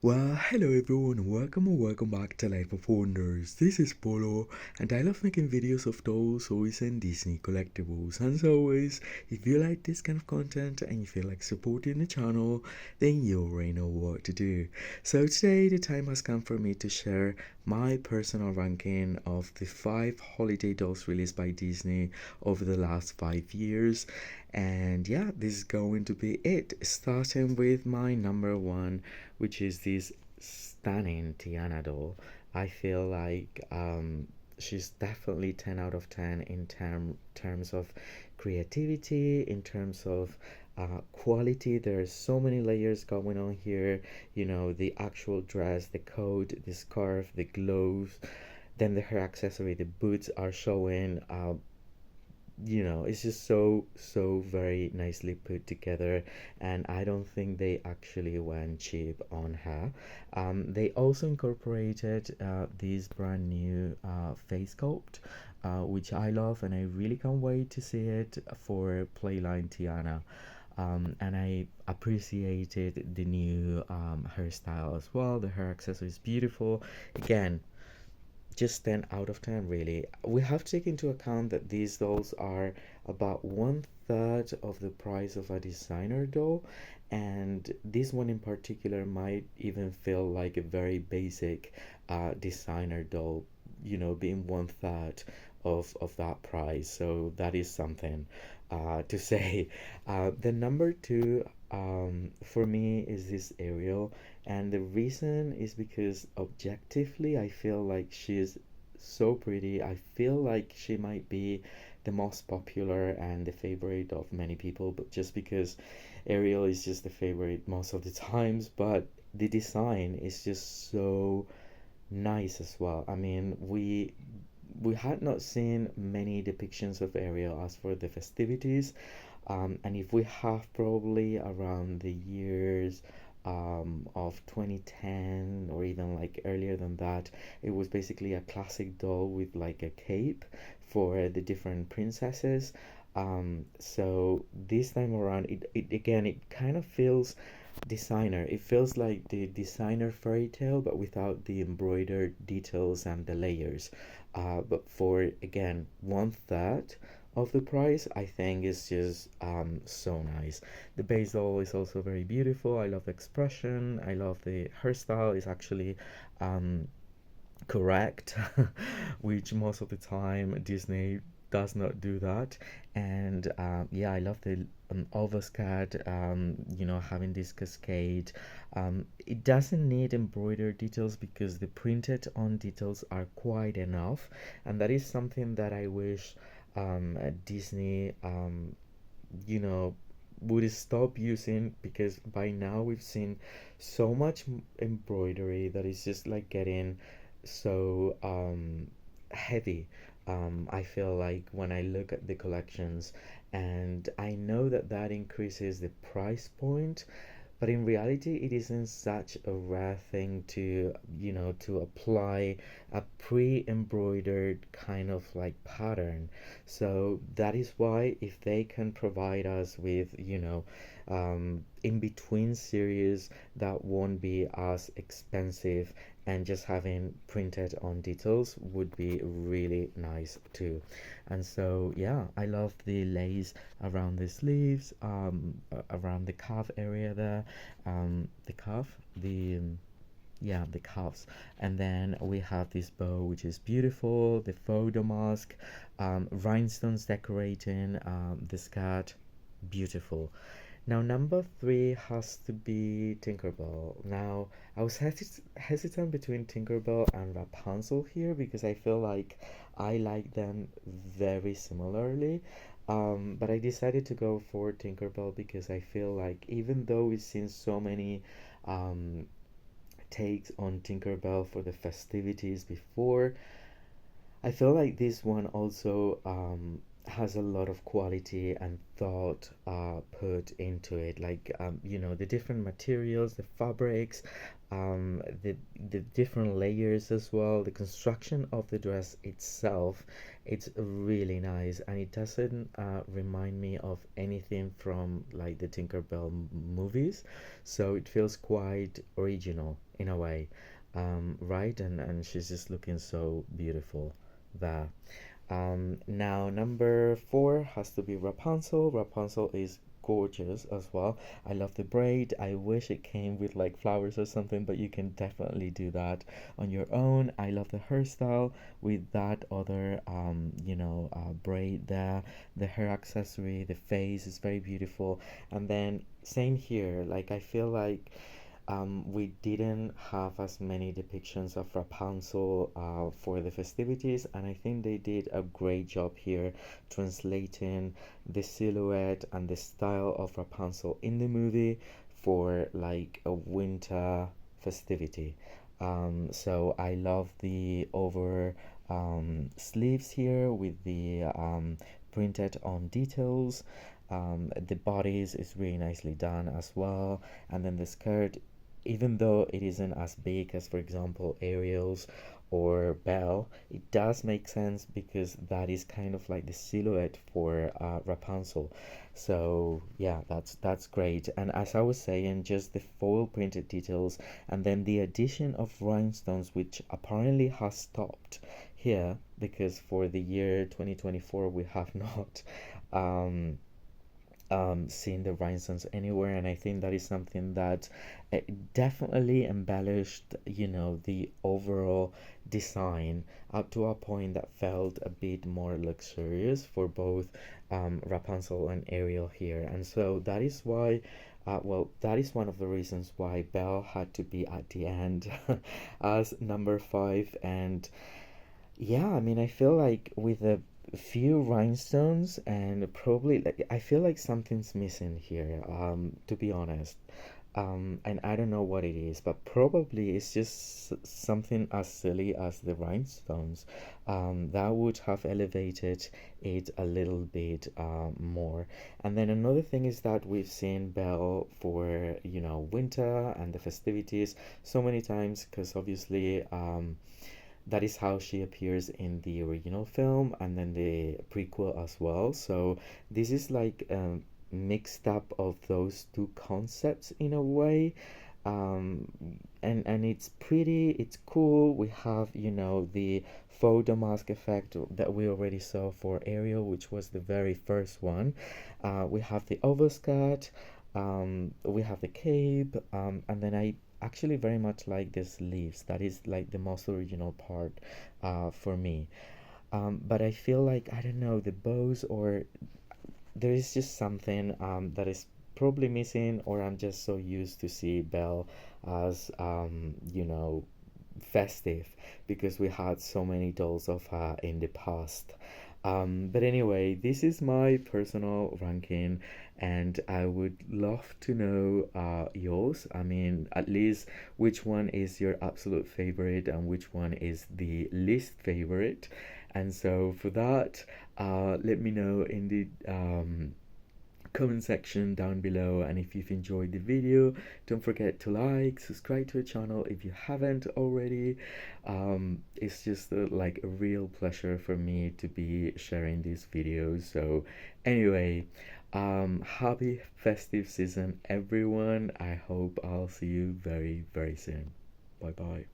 Well, hello everyone, welcome or welcome back to Life of Wonders. This is Polo, and I love making videos of dolls, toys, and Disney collectibles. And as always, if you like this kind of content and you feel like supporting the channel, then you already know what to do. So today, the time has come for me to share my personal ranking of the 5 holiday dolls released by Disney over the last 5 years. And yeah, this is going to be it, starting with my number one, which is this stunning Tiana doll. I feel like she's definitely 10 out of 10 in terms of creativity, in terms of quality. There's so many layers going on here. You know, the actual dress, the coat, the scarf, the gloves, then the hair accessory, the boots are showing. It's just so very nicely put together, and I don't think they actually went cheap on her. They also incorporated this brand new face sculpt, which I love, and I really can't wait to see it for Playline Tiana. And I appreciated the new hairstyle as well. The hair accessory is beautiful. Again, just 10 out of 10, really. We have to take into account that these dolls are about one third of the price of a designer doll, and this one in particular might even feel like a very basic designer doll, being one third of that price. So that is something to say. The number two for me is this Ariel, and the reason is because objectively I feel like she is so pretty. I feel like she might be the most popular and the favorite of many people, but just because Ariel is just the favorite most of the times, but the design is just so nice as well. I mean, we had not seen many depictions of Ariel as for the festivities, and if we have, probably around the years of 2010 or even like earlier than that, it was basically a classic doll with like a cape for the different princesses. So this time around, it again, it kind of feels designer. It feels like the designer fairy tale, but without the embroidered details and the layers. But for, again, one third of the price, I think is just so nice. The base doll is also very beautiful. I love the expression. I love the hairstyle. It's actually correct, which most of the time Disney does not do that. And yeah, I love the overscat, having this cascade. It doesn't need embroidered details because the printed on details are quite enough, and that is something that I wish Disney, you know, would stop using, because by now we've seen so much embroidery that is just like getting so heavy. I feel like when I look at the collections, and I know that that increases the price point, but in reality it isn't such a rare thing to, to apply a pre-embroidered kind of like pattern. So that is why, if they can provide us with, in between series that won't be as expensive, and just having printed on details would be really nice too. And so yeah, I love the lace around the sleeves, around the calf area there, the calf, yeah, the calves. And then we have this bow, which is beautiful, the photo mask, rhinestones decorating the skirt, beautiful. Now, number three has to be Tinkerbell. Now, I was hesitant between Tinkerbell and Rapunzel here, because I feel like I like them very similarly. But I decided to go for Tinkerbell because I feel like, even though we've seen so many um, takes on Tinkerbell for the festivities before, I feel like this one also has a lot of quality and thought put into it, like the different materials, the fabrics, the different layers as well, the construction of the dress itself. It's really nice, and it doesn't remind me of anything from like the Tinkerbell movies, so it feels quite original in a way. Right, and she's just looking so beautiful there. Now number four has to be Rapunzel. Rapunzel is gorgeous as well. I love the braid. I wish it came with like flowers or something, but you can definitely do that on your own. I love the hairstyle with that other braid there. The hair accessory, the face is very beautiful. And then same here, like I feel like we didn't have as many depictions of Rapunzel for the festivities, and I think they did a great job here translating the silhouette and the style of Rapunzel in the movie for like a winter festivity. So I love the over sleeves here with the printed on details. The bodies is really nicely done as well, and then the skirt, even though it isn't as big as, for example, Ariel's or Belle, it does make sense because that is kind of like the silhouette for Rapunzel. So yeah, that's great. And as I was saying, just the foil printed details, and then the addition of rhinestones, which apparently has stopped here because for the year 2024 we have not um, seen the rhinestones anywhere, and I think that is something that definitely embellished, the overall design up to a point that felt a bit more luxurious for both Rapunzel and Ariel here. And so that is why, well, that is one of the reasons why Belle had to be at the end as number five. And yeah, I mean, I feel like with a few rhinestones and probably like I feel like something's missing here, to be honest. And I don't know what it is, but probably it's just something as silly as the rhinestones. That would have elevated it a little bit more. And then another thing is that we've seen Belle for, winter and the festivities so many times because obviously that is how she appears in the original film and then the prequel as well. So this is like mixed up of those two concepts in a way. Um, and it's cool. We have, the faux damask effect that we already saw for Ariel, which was the very first one. We have the overskirt, we have the cape, and then I actually very much like the sleeves. That is like the most original part for me. But I feel like, I don't know, the bows, or there is just something that is probably missing, or I'm just so used to see Belle as, festive because we had so many dolls of her in the past. But anyway, this is my personal ranking, and I would love to know yours. I mean, at least which one is your absolute favorite and which one is the least favorite. And so for that, let me know in the comment section down below, and if you've enjoyed the video, don't forget to like, subscribe to the channel if you haven't already. It's just like a real pleasure for me to be sharing these videos. So anyway, happy festive season everyone. I hope I'll see you very soon. Bye bye.